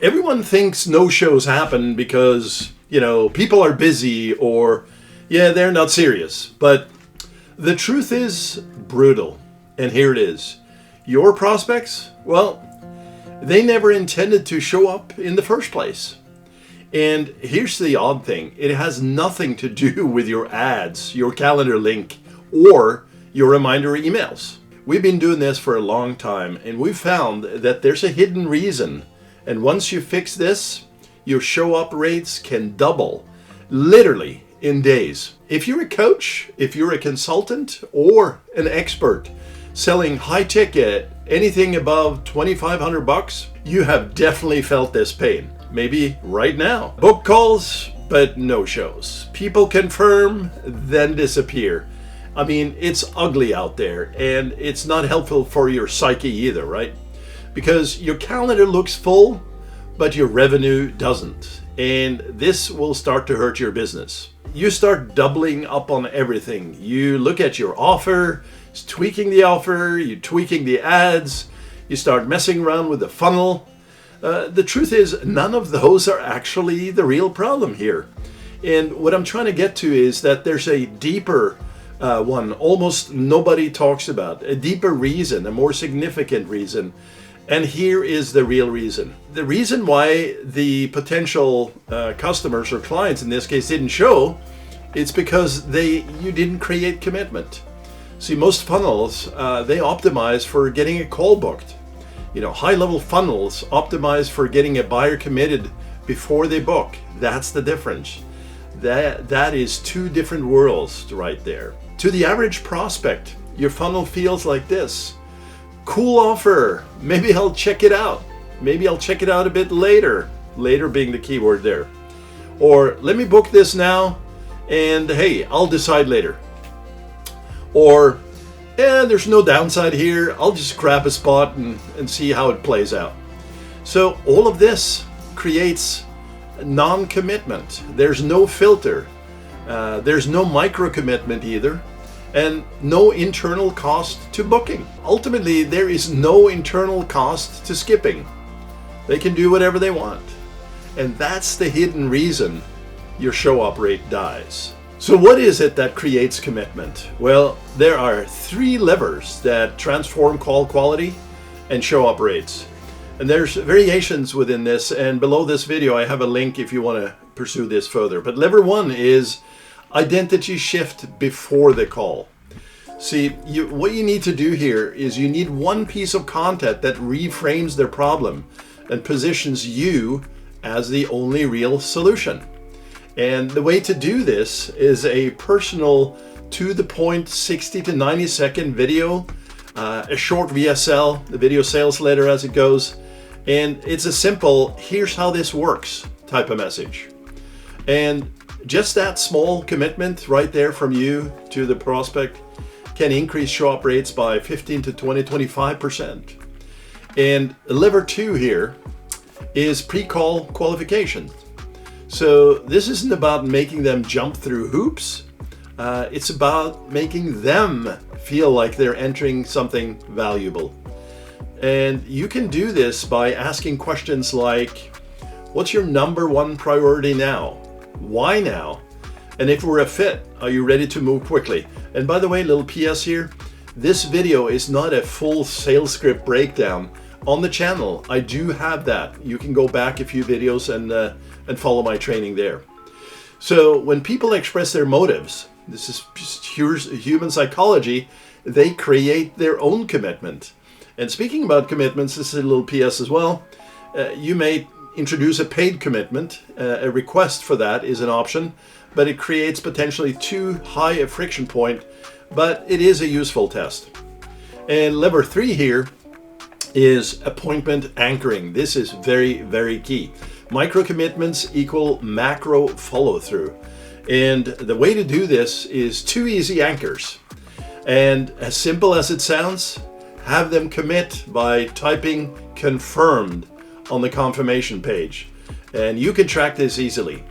Everyone thinks no-shows happen because, people are busy or, they're not serious. But the truth is brutal. And here it is. Your prospects, well, they never intended to show up in the first place. And here's the odd thing. It has nothing to do with your ads, your calendar link, or your reminder emails. We've been doing this for a long time, and we've found that there's a hidden reason. And once you fix this, your show-up rates can double, literally in days. If you're a coach, if you're a consultant, or an expert selling high ticket, anything above $2,500, you have definitely felt this pain. Maybe right now. Book calls, but no shows. People confirm, then disappear. I mean, it's ugly out there, and it's not helpful for your psyche either, right? Because your calendar looks full, but your revenue doesn't. And this will start to hurt your business. You start doubling up on everything. You look at your offer, tweaking the offer, you're tweaking the ads, you start messing around with the funnel. The truth is, none of those are actually the real problem here. And what I'm trying to get to is that there's a deeper one almost nobody talks about, a deeper reason, a more significant reason. And here is the real reason. The reason why the potential customers or clients in this case didn't show, it's because you didn't create commitment. See, most funnels, they optimize for getting a call booked. High-level funnels optimize for getting a buyer committed before they book. That's the difference. That is two different worlds right there. To the average prospect, your funnel feels like this. Cool offer. Maybe I'll check it out. Maybe I'll check it out a bit later. Later being the key word there. Or let me book this now and hey, I'll decide later. Or there's no downside here. I'll just grab a spot and see how it plays out. So all of this creates non-commitment. There's no filter. There's no micro-commitment either. And no internal cost to booking. Ultimately, there is no internal cost to skipping. They can do whatever they want. And that's the hidden reason your show-up rate dies. So what is it that creates commitment? Well, there are 3 levers that transform call quality and show-up rates. And there's variations within this, and below this video I have a link if you want to pursue this further. But lever 1 is identity shift before the call. See, what you need to do here is you need one piece of content that reframes their problem and positions you as the only real solution. And the way to do this is a personal, to the point, 60 to 90 second video, a short VSL, the video sales letter as it goes. And it's a simple, here's how this works type of message. And just that small commitment right there from you to the prospect can increase show-up rates by 15 to 20, 25%. And lever 2 here is pre-call qualification. So this isn't about making them jump through hoops. It's about making them feel like they're entering something valuable. And you can do this by asking questions like, what's your number 1 priority now? Why now? And if we're a fit, are you ready to move quickly? And by the way, little PS here, this video is not a full sales script breakdown. On the channel, I do have that. You can go back a few videos and follow my training there. So when people express their motives, this is just human psychology, they create their own commitment. And speaking about commitments, this is a little PS as well. You may introduce a paid commitment. A request for that is an option, but it creates potentially too high a friction point, but it is a useful test. And lever 3 here is appointment anchoring. This is very, very key. Micro commitments equal macro follow through. And the way to do this is 2 easy anchors. And as simple as it sounds, have them commit by typing confirmed on the confirmation page. And you can track this easily.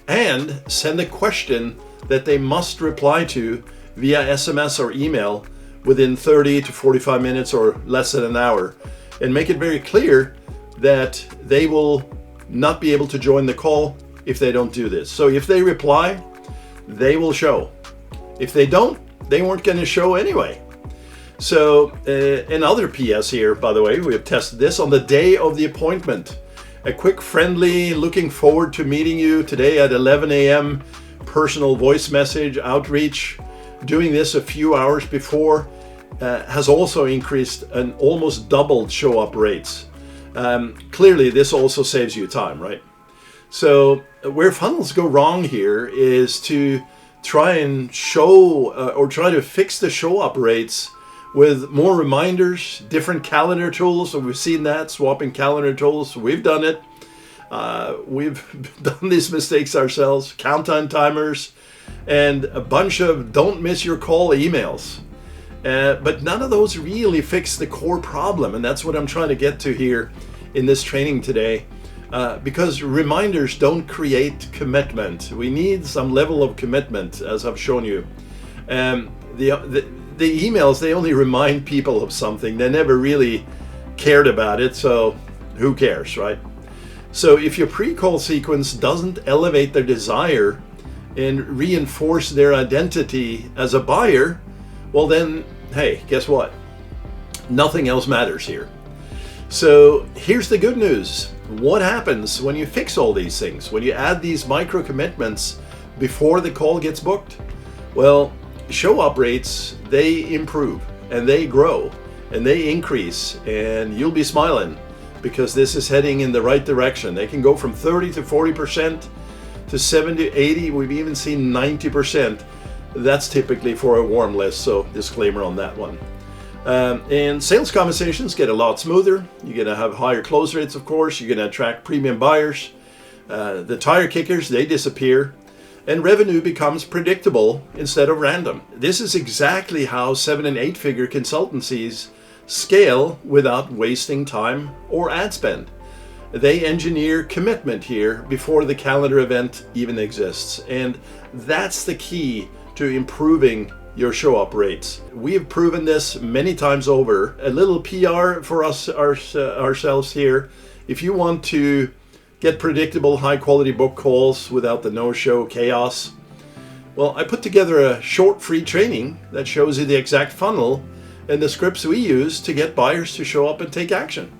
And send a question that they must reply to via SMS or email within 30 to 45 minutes or less than an hour. And make it very clear that they will not be able to join the call if they don't do this. So if they reply, they will show. If they don't, they weren't going to show anyway. So another PS here, by the way, we have tested this on the day of the appointment. A quick, friendly, looking forward to meeting you today at 11 a.m. personal voice message outreach. Doing this a few hours before has also increased and almost doubled show up rates. Clearly, this also saves you time, right? So where funnels go wrong here is to try and show or try to fix the show up rates with more reminders, different calendar tools. So we've seen that, swapping calendar tools. We've done it. We've done these mistakes ourselves. Countdown timers and a bunch of don't miss your call emails. But none of those really fix the core problem. And that's what I'm trying to get to here in this training today. Because reminders don't create commitment. We need some level of commitment, as I've shown you. The emails, they only remind people of something. They never really cared about it, so who cares, right? So if your pre-call sequence doesn't elevate their desire and reinforce their identity as a buyer, well then, hey, guess what? Nothing else matters here. So here's the good news. What happens when you fix all these things? When you add these micro commitments before the call gets booked? Well, show up rates, they improve and they grow and they increase, and you'll be smiling because this is heading in the right direction. They can go from 30 to 40% to 70, 80. We've even seen 90%. That's typically for a warm list, so disclaimer on that one. And sales conversations get a lot smoother. You're going to have higher close rates, of course. You're going to attract premium buyers. The tire kickers, they disappear. And revenue becomes predictable instead of random. This is exactly how 7- and 8-figure consultancies scale without wasting time or ad spend. They engineer commitment here before the calendar event even exists. And that's the key to improving your show up rates. We have proven this many times over. A little PR for us ourselves here. If you want to get predictable, high quality book calls without the no-show chaos, well, I put together a short free training that shows you the exact funnel and the scripts we use to get buyers to show up and take action.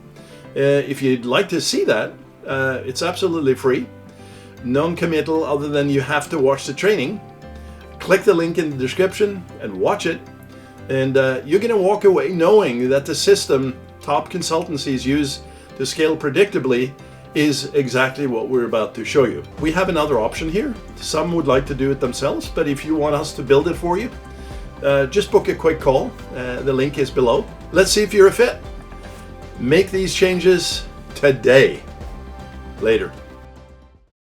If you'd like to see that, it's absolutely free, non-committal, other than you have to watch the training. Click the link in the description and watch it, and you're going to walk away knowing that the system top consultancies use to scale predictably is exactly what we're about to show you. We have another option here. Some would like to do it themselves, but if you want us to build it for you, just book a quick call. The link is below. Let's see if you're a fit. Make these changes today. Later.